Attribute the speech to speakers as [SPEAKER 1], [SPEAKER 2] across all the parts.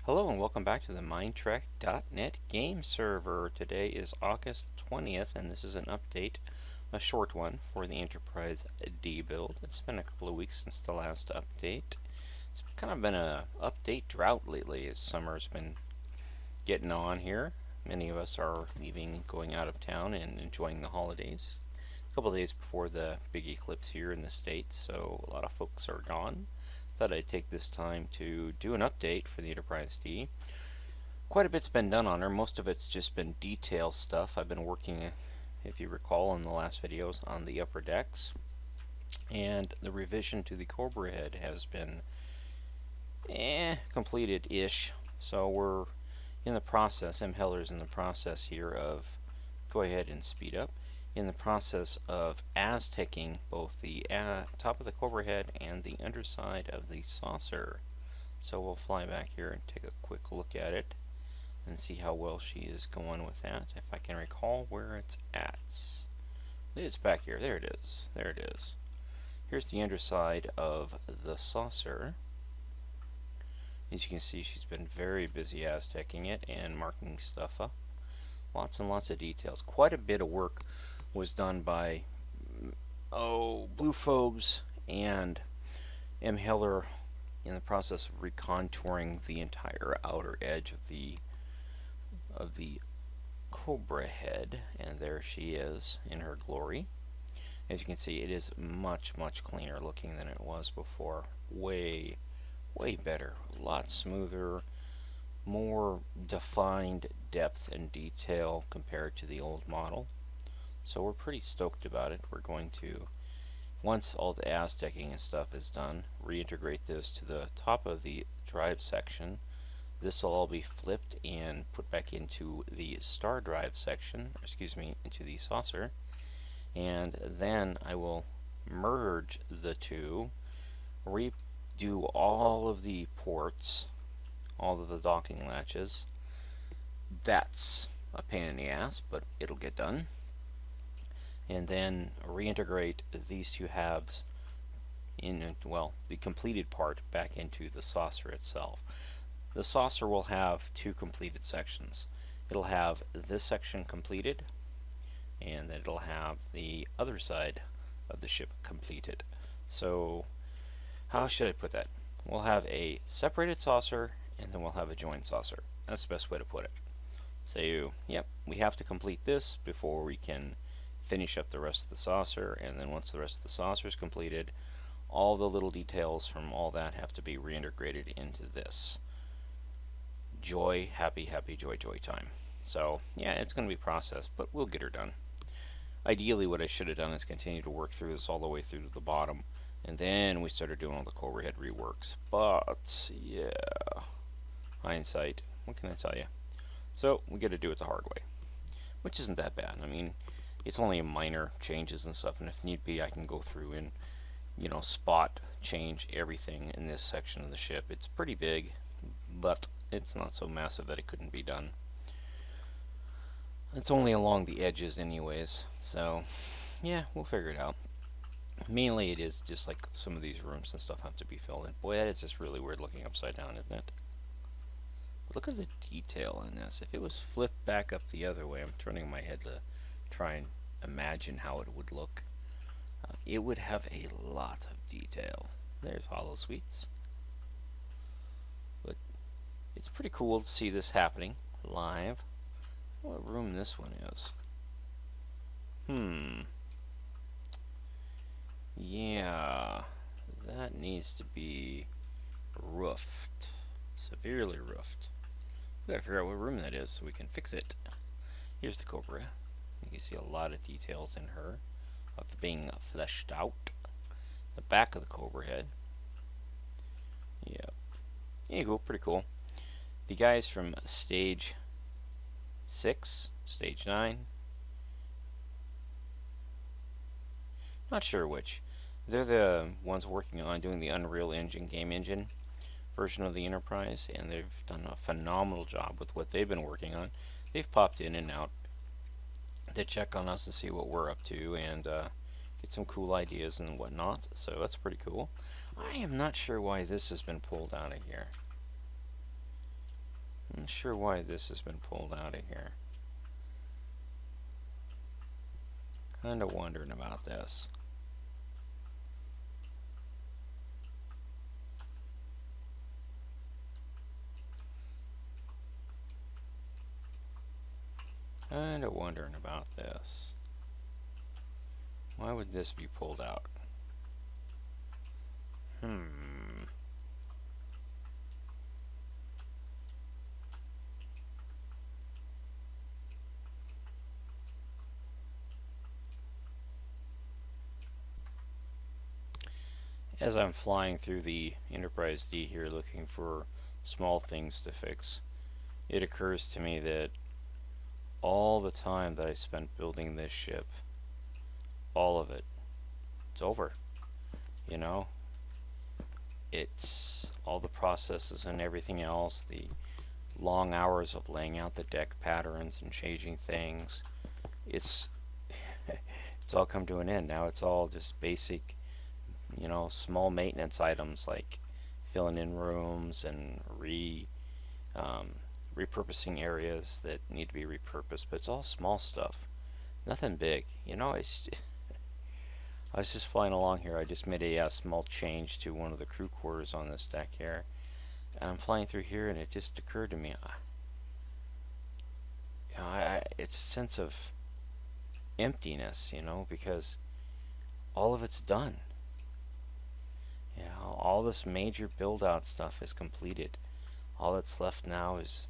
[SPEAKER 1] Hello and welcome back to the Minetrek.net game server. Today is August 20th and this is an update, a short one, for the Enterprise D build. It's been a couple of weeks since the last update. It's kind of been a update drought lately as summer's been getting on here. Many of us are leaving, going out of town and enjoying the holidays. A couple of days before the big eclipse here in the States, so a lot of folks are gone. Thought I'd take this time to do an update for the Enterprise D. Quite a bit's been done on her. Most of it's just been detail stuff. I've been working, if you recall, in the last videos on the upper decks. And the revision to the Cobra head has been completed-ish. So we're in the process, Heller's in the process here of, go ahead and speed up, in the process of Aztecing both the top of the Cobra head and the underside of the saucer. So we'll fly back here and take a quick look at it and see how well she is going with that. If I can recall where it's at. It's back here. There it is. There it is. Here's the underside of the saucer. As you can see, she's been very busy Aztecing it and marking stuff up. Lots and lots of details. Quite a bit of work was done by Blue Phobes and M. Heller in the process of recontouring the entire outer edge of the Cobra head, and there she is in her glory. As you can see, it is much cleaner looking than it was before. Way better, a lot smoother, more defined depth and detail compared to the old model. So we're pretty stoked about it. We're going to, once all the Aztecing and stuff is done, reintegrate this to the top of the drive section. This will all be flipped and put back into the star drive section, into the saucer. And then I will merge the two, redo all of the ports, all of the docking latches. That's a pain in the ass, but it'll get done. And then reintegrate these two halves in, well, the completed part back into the saucer itself. The saucer will have two completed sections. It'll have this section completed, and then it'll have the other side of the ship completed. So, how should I put that? We'll have a separated saucer, and then we'll have a joined saucer. That's the best way to put it. So, yep, we have to complete this before we can finish up the rest of the saucer, and then once the rest of the saucer is completed, all the little details from all that have to be reintegrated into this. Joy, happy joy time. So yeah, it's going to be processed, but we'll get her done. Ideally, what I should have done is continue to work through this all the way through to the bottom, and then we started doing all the Cobra head reworks. But yeah, hindsight, what can I tell you? So we got to do it the hard way, which isn't that bad. I mean, it's only minor changes and stuff, and if need be, I can go through and, spot change everything in this section of the ship. It's pretty big, but it's not so massive that it couldn't be done. It's only along the edges anyways, so yeah, we'll figure it out. Mainly it is just like some of these rooms and stuff have to be filled in. Boy, that is just really weird looking upside down, isn't it? Look at the detail in this. If it was flipped back up the other way, I'm turning my head to try and imagine how it would look. It would have a lot of detail. There's holosuites. But it's pretty cool to see this happening live. What room this one is? Yeah, that needs to be roofed. Severely roofed. We gotta figure out what room that is so we can fix it. Here's the Cobra. You can see a lot of details in her of being fleshed out. The back of the Cobra head. Yeah. Anywho, pretty cool. The guys from Stage 6, Stage 9. Not sure which. They're the ones working on doing the Unreal Engine game engine version of the Enterprise, and they've done a phenomenal job with what they've been working on. They've popped in and out to check on us to see what we're up to and get some cool ideas and whatnot, so that's pretty cool. I am not sure why this has been pulled out of here. Not sure why this has been pulled out of here. Kind of wondering about this. Kind of wondering about this. Why would this be pulled out? As I'm flying through the Enterprise D here looking for small things to fix, it occurs to me that all the time that I spent building this ship, all of it, it's over. You know, it's all the processes and everything else, the long hours of laying out the deck patterns and changing things. It's it's all come to an end. Now it's all just basic, small maintenance items like filling in rooms and repurposing areas that need to be repurposed. But it's all small stuff, nothing big. I was just flying along here. I just made a small change to one of the crew quarters on this deck here, and I'm flying through here, and it just occurred to me, it's a sense of emptiness, because all of it's done. All this major build-out stuff is completed. All that's left now is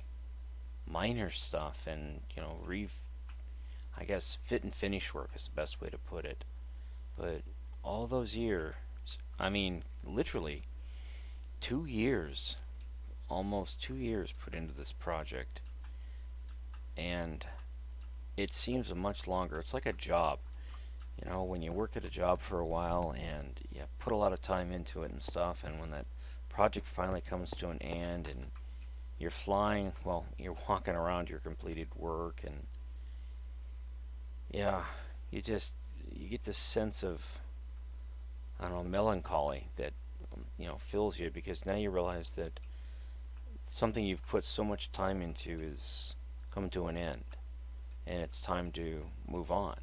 [SPEAKER 1] minor stuff, and I guess fit and finish work is the best way to put it. But all those years, I mean, literally 2 years, almost 2 years put into this project, and it seems much longer. It's like a job. When you work at a job for a while and you put a lot of time into it and stuff, and when that project finally comes to an end and you're flying, well, you're walking around your completed work, and you get this sense of, I don't know, melancholy that fills you, because now you realize that something you've put so much time into is come to an end, and it's time to move on.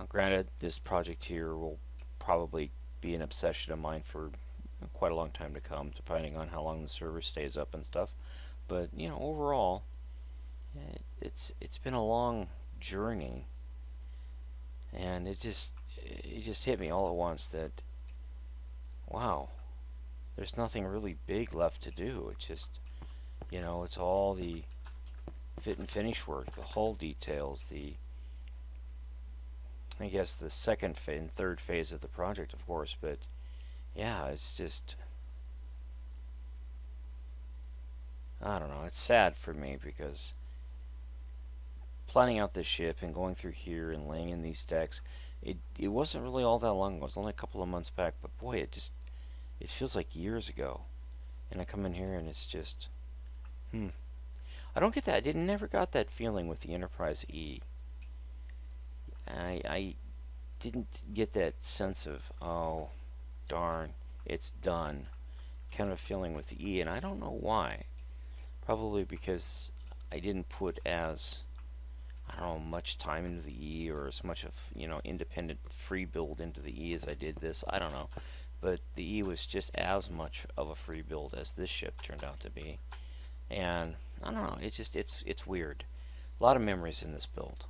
[SPEAKER 1] Granted, this project here will probably be an obsession of mine for quite a long time to come, depending on how long the server stays up and stuff. But overall, it's been a long journey, and it just hit me all at once that, wow, there's nothing really big left to do. It's just, it's all the fit and finish work, the hull details, I guess the second and third phase of the project, of course. But yeah, it's just, I don't know, it's sad for me, because planning out this ship and going through here and laying in these decks, it wasn't really all that long ago. It was only a couple of months back, but boy, it feels like years ago. And I come in here and it's just, I don't get that. I never got that feeling with the Enterprise E. I didn't get that sense of, oh, darn, it's done kind of feeling with the E, and I don't know why. Probably because I didn't put as, I don't know, much time into the E, or as much of, independent free build into the E as I did this. I don't know. But the E was just as much of a free build as this ship turned out to be. And I don't know, it's weird. A lot of memories in this build.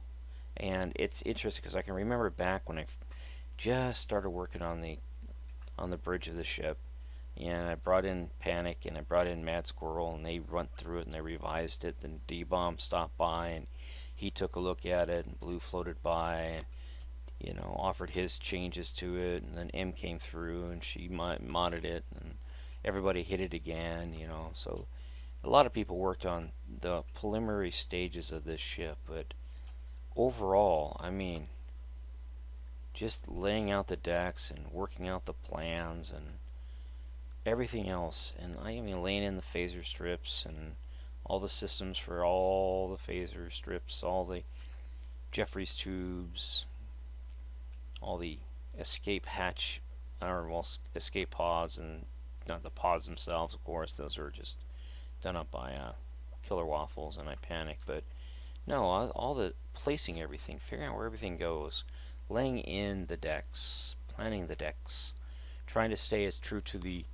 [SPEAKER 1] And it's interesting because I can remember back when I just started working on the bridge of the ship, and I brought in Panic and I brought in Mad Squirrel, and they went through it and they revised it. Then D-Bomb stopped by and he took a look at it, and Blue floated by and offered his changes to it, and then M came through and she modded it, and everybody hit it again. So a lot of people worked on the preliminary stages of this ship, but overall, I mean, just laying out the decks and working out the plans and everything else, and I mean laying in the phaser strips and all the systems for all the phaser strips, all the Jeffries tubes, all the escape hatch, escape pods, and not the pods themselves, of course. Those are just done up by killer waffles and I panic. But no, all the placing everything, figuring out where everything goes, laying in the decks, planning the decks, trying to stay as true to the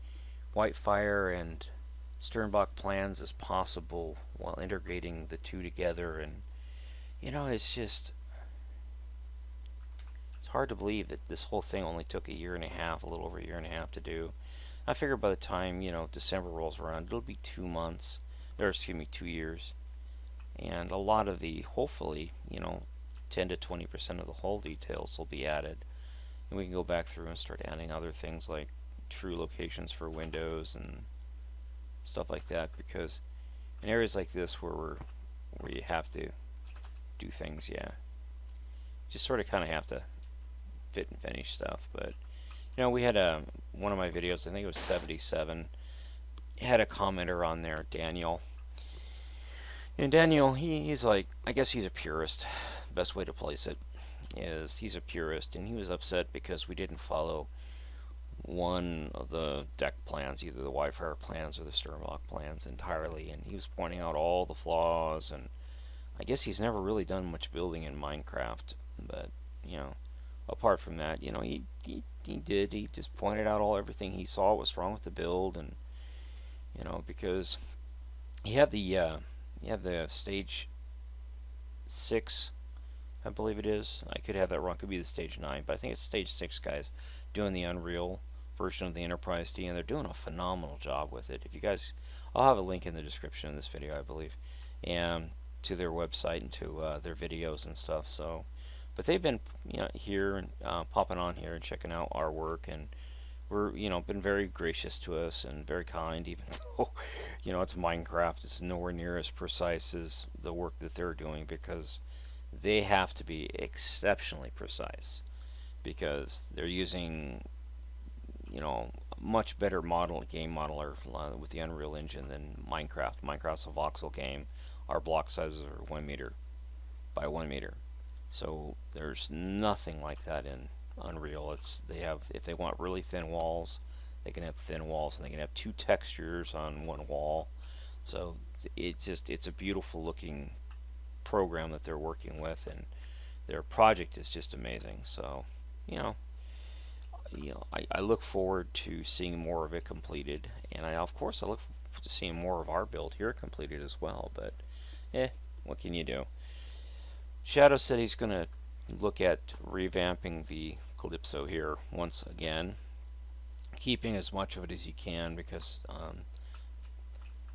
[SPEAKER 1] Whitefire and Sternbach plans as possible while integrating the two together. And it's just, it's hard to believe that this whole thing only took a year and a half, a little over a year and a half to do. I figure by the time December rolls around, it'll be 2 months, or excuse me, 2 years, and a lot of the, hopefully, 10 to 20% of the hull details will be added, and we can go back through and start adding other things like true locations for windows and stuff like that. Because in areas like this where you have to do things, just sort of kind of have to fit and finish stuff. But we had one of my videos, I think it was 77, had a commenter on there, Daniel. And Daniel, he's like, I guess he's a purist. Best way to place it is he's a purist, and he was upset because we didn't follow one of the deck plans, either the Wi-Fi plans or the Sternbach plans entirely, and he was pointing out all the flaws. And I guess he's never really done much building in Minecraft, but apart from that, he just pointed out everything he saw was wrong with the build. And because you have the stage 6, I believe it is. I could have that wrong. Could be the stage 9, but I think it's stage 6 guys doing the Unreal version of the Enterprise D, and they're doing a phenomenal job with it. If you guys, I'll have a link in the description of this video, I believe, and to their website and to their videos and stuff. So, but they've been here and popping on here and checking out our work, and we're been very gracious to us and very kind, even though it's Minecraft. It's nowhere near as precise as the work that they're doing, because they have to be exceptionally precise, because they're using much better game modeler with the Unreal Engine than Minecraft. Minecraft's a voxel game. Our block sizes are 1 meter by 1 meter, so there's nothing like that in Unreal. If they want really thin walls, they can have thin walls, and they can have 2 textures on 1 wall. So it's a beautiful looking program that they're working with, and their project is just amazing. So I look forward to seeing more of it completed, and of course I look forward to seeing more of our build here completed as well. But what can you do? Shadow said he's gonna look at revamping the Calypso here once again, keeping as much of it as he can, because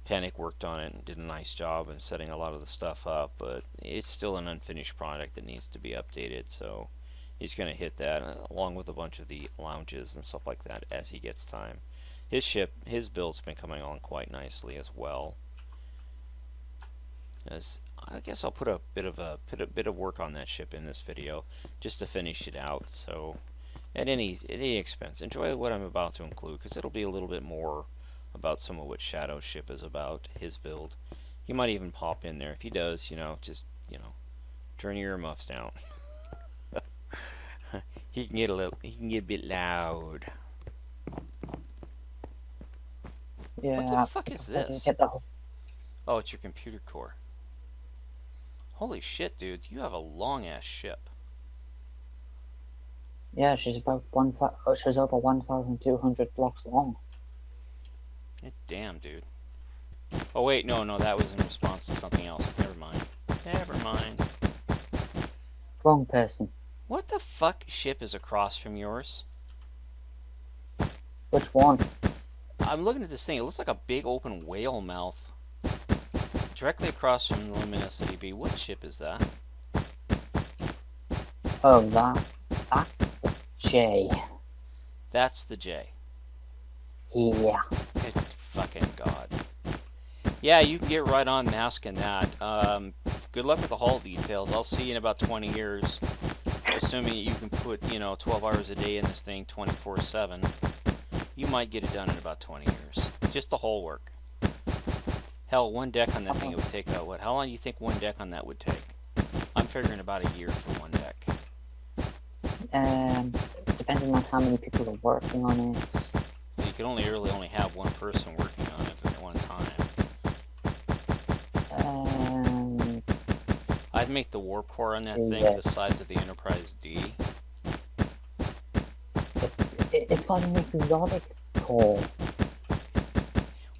[SPEAKER 1] Panic worked on it and did a nice job in setting a lot of the stuff up, but it's still an unfinished product that needs to be updated. So he's going to hit that along with a bunch of the lounges and stuff like that as he gets time. His build's been coming on quite nicely as well. I guess I'll put a bit of work on that ship in this video just to finish it out. So at any expense, enjoy what I'm about to include, because it'll be a little bit more about some of what Shadow's ship is about, his build. He might even pop in there. If he does, just turn your earmuffs down. He can get a bit loud.
[SPEAKER 2] Yeah.
[SPEAKER 1] What the fuck is this? Oh, it's your computer core. Holy shit, dude! You have a long ass ship.
[SPEAKER 2] Yeah, she's about she's over 1,200 blocks long.
[SPEAKER 1] Damn, dude. Oh wait, no, that was in response to something else. Never mind.
[SPEAKER 2] Wrong person.
[SPEAKER 1] What the fuck ship is across from yours?
[SPEAKER 2] Which one?
[SPEAKER 1] I'm looking at this thing. It looks like a big open whale mouth. Directly across from the Luminosity B. What ship is that?
[SPEAKER 2] Oh, that's the J.
[SPEAKER 1] That's the J.
[SPEAKER 2] Yeah.
[SPEAKER 1] Good fucking god. Yeah, you can get right on masking that. Good luck with the hull details. I'll see you in about 20 years. Assuming you can put, 12 hours a day in this thing 24/7. You might get it done in about 20 years. Just the hull work. Hell, one deck on that thing, it would take what? How long do you think one deck on that would take? I'm figuring about a year for one deck.
[SPEAKER 2] Depending on how many people are working on it.
[SPEAKER 1] You can really only have one person working on it at one time. I'd make the warp core on that thing
[SPEAKER 2] Jesus.
[SPEAKER 1] the size of the Enterprise D.
[SPEAKER 2] It's got an exotic core.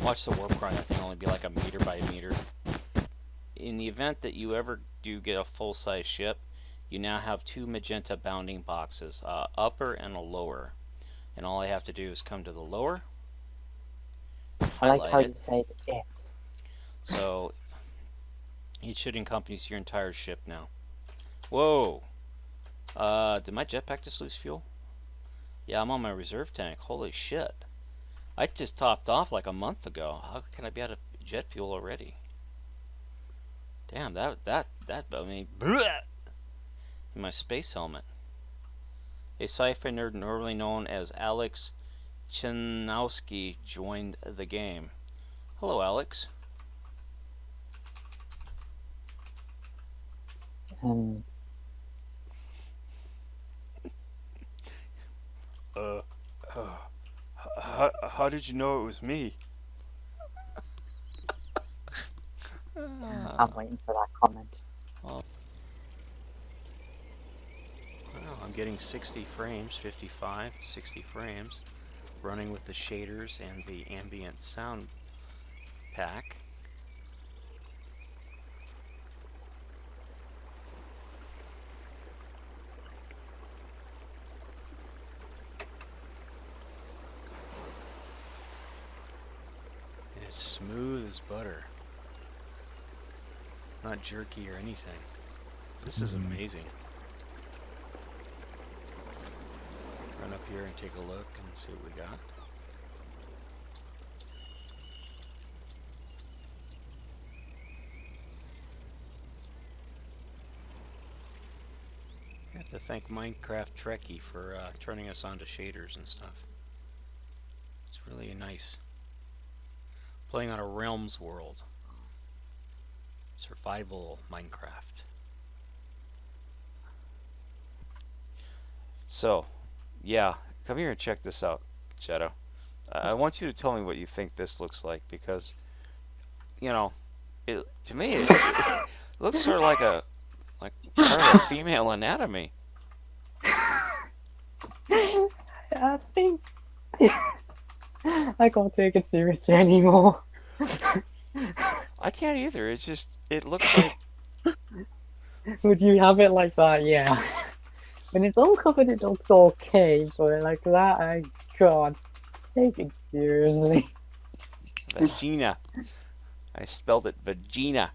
[SPEAKER 1] Watch the warp core on that thing only be like a meter by a meter. In the event that you ever do get a full-size ship, you now have two magenta bounding boxes, upper and a lower. And all I have to do is come to the lower,
[SPEAKER 2] I like
[SPEAKER 1] highlight
[SPEAKER 2] how
[SPEAKER 1] it.
[SPEAKER 2] you say it.
[SPEAKER 1] So it should encompass your entire ship now. Whoa! Did my jetpack just lose fuel? Yeah, I'm on my reserve tank. Holy shit. I just topped off like a month ago. How can I be out of jet fuel already? Damn, that I mean, bleh, in my space helmet. A sci-fi nerd normally known as Alex Chinowski joined the game. Hello, Alex. How did you know it was me?
[SPEAKER 2] I'm waiting for that comment.
[SPEAKER 1] Well, I'm getting 60 frames, 55, 60 frames, running with the shaders and the ambient sound pack. It's smooth as butter. Not jerky or anything. This is amazing. Run up here and take a look and see what we got. I have to thank Minecraft Trekkie for turning us on to shaders and stuff. It's really nice. Playing on a Realms world. Survival Minecraft. So, yeah, come here and check this out, Shadow. I want you to tell me what you think this looks like, because, you know, to me it looks sort of like part of a female anatomy.
[SPEAKER 2] I think I can't take it seriously anymore.
[SPEAKER 1] I can't either. It's just, it looks like...
[SPEAKER 2] Would you have it like that? Yeah. When it's uncovered, it looks okay, but like that, I can't take it seriously.
[SPEAKER 1] Vagina. I spelled it vagina.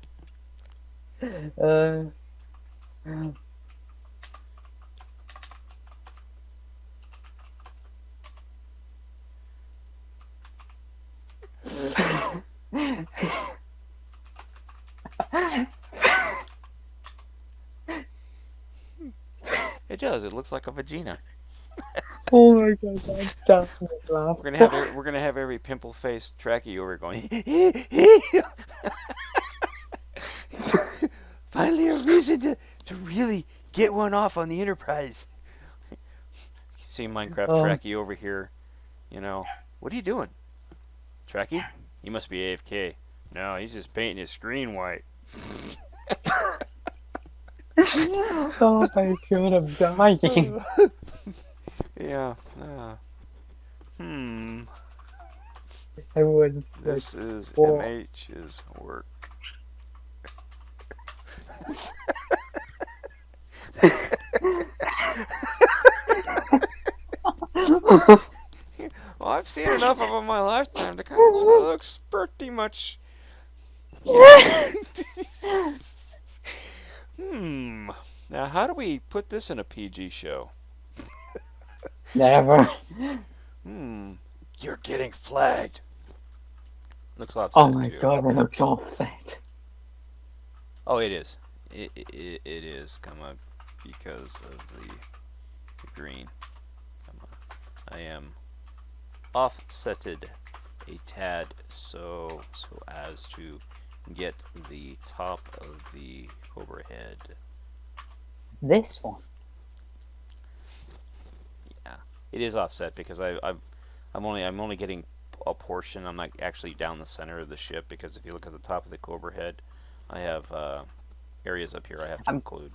[SPEAKER 2] Uh.
[SPEAKER 1] It does. It looks like a vagina.
[SPEAKER 2] Oh my god, that definitely laughed.
[SPEAKER 1] We're gonna have every pimple-faced Trekkie over going. Finally, a reason to really get one off on the Enterprise. You see Minecraft Trekkie over here. You know, what are you doing, Trekkie? You must be AFK. No, he's just painting his screen white.
[SPEAKER 2] Oh my god, I'm dying.
[SPEAKER 1] Yeah.
[SPEAKER 2] I would.
[SPEAKER 1] This is MH's work. Well, I've seen enough of them in my lifetime to kind of know it looks pretty much. Now, how do we put this in a PG show?
[SPEAKER 2] Never.
[SPEAKER 1] You're getting flagged. Looks offset.
[SPEAKER 2] Oh my
[SPEAKER 1] too.
[SPEAKER 2] god, it looks offset.
[SPEAKER 1] Oh, it is. It is, because of the green. I am offsetted a tad so as to get the top of the overhead.
[SPEAKER 2] This one.
[SPEAKER 1] Yeah, it is offset because I'm only getting a portion. I'm not actually down the center of the ship, because if you look at the top of the overhead, I have areas up here I have to
[SPEAKER 2] I'm
[SPEAKER 1] include.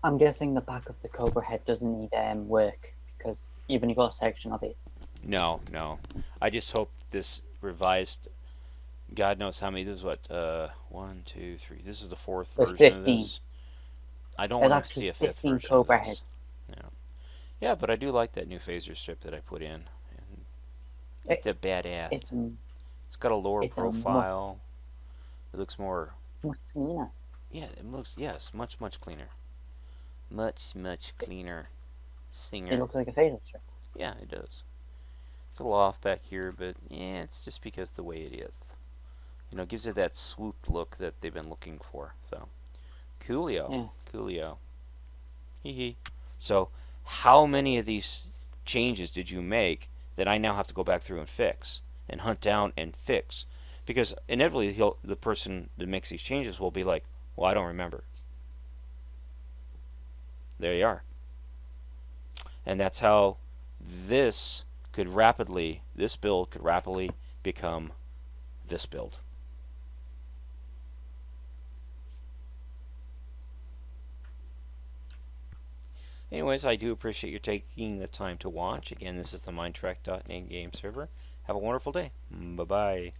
[SPEAKER 2] I'm guessing the back of the Cobra head doesn't need work because you've only got a section of it.
[SPEAKER 1] No, no. I just hope this revised. God knows how many. This is what, one, two, three. This is the fourth
[SPEAKER 2] There's
[SPEAKER 1] version of
[SPEAKER 2] 15.
[SPEAKER 1] this. I don't
[SPEAKER 2] There's
[SPEAKER 1] want to see
[SPEAKER 2] actually
[SPEAKER 1] a fifth
[SPEAKER 2] 15
[SPEAKER 1] version of
[SPEAKER 2] Cobra
[SPEAKER 1] this.
[SPEAKER 2] heads.
[SPEAKER 1] Yeah, yeah, but I do like that new phaser strip that I put in. And
[SPEAKER 2] It,
[SPEAKER 1] it's a badass.
[SPEAKER 2] it's
[SPEAKER 1] It's got a lower
[SPEAKER 2] it's
[SPEAKER 1] profile. It looks more.
[SPEAKER 2] it's much cleaner.
[SPEAKER 1] Yeah, it looks, yes, much cleaner. Much cleaner.
[SPEAKER 2] It
[SPEAKER 1] Singer.
[SPEAKER 2] looks like a phaser strip.
[SPEAKER 1] Yeah, it does. It's a little off back here, but yeah, it's just because the way it is. You know, it gives it that swooped look that they've been looking for. So, coolio.
[SPEAKER 2] Yeah.
[SPEAKER 1] Coolio. Hee hee. So, how many of these changes did you make that I now have to go back through and fix and hunt down and fix? Because inevitably, the person that makes these changes will be like, "Well, I don't remember." There you are, and that's how this this build could rapidly become this build. Anyways, I do appreciate you taking the time to watch. Again, this is the Minetrek.net game server. Have a wonderful day. Bye bye.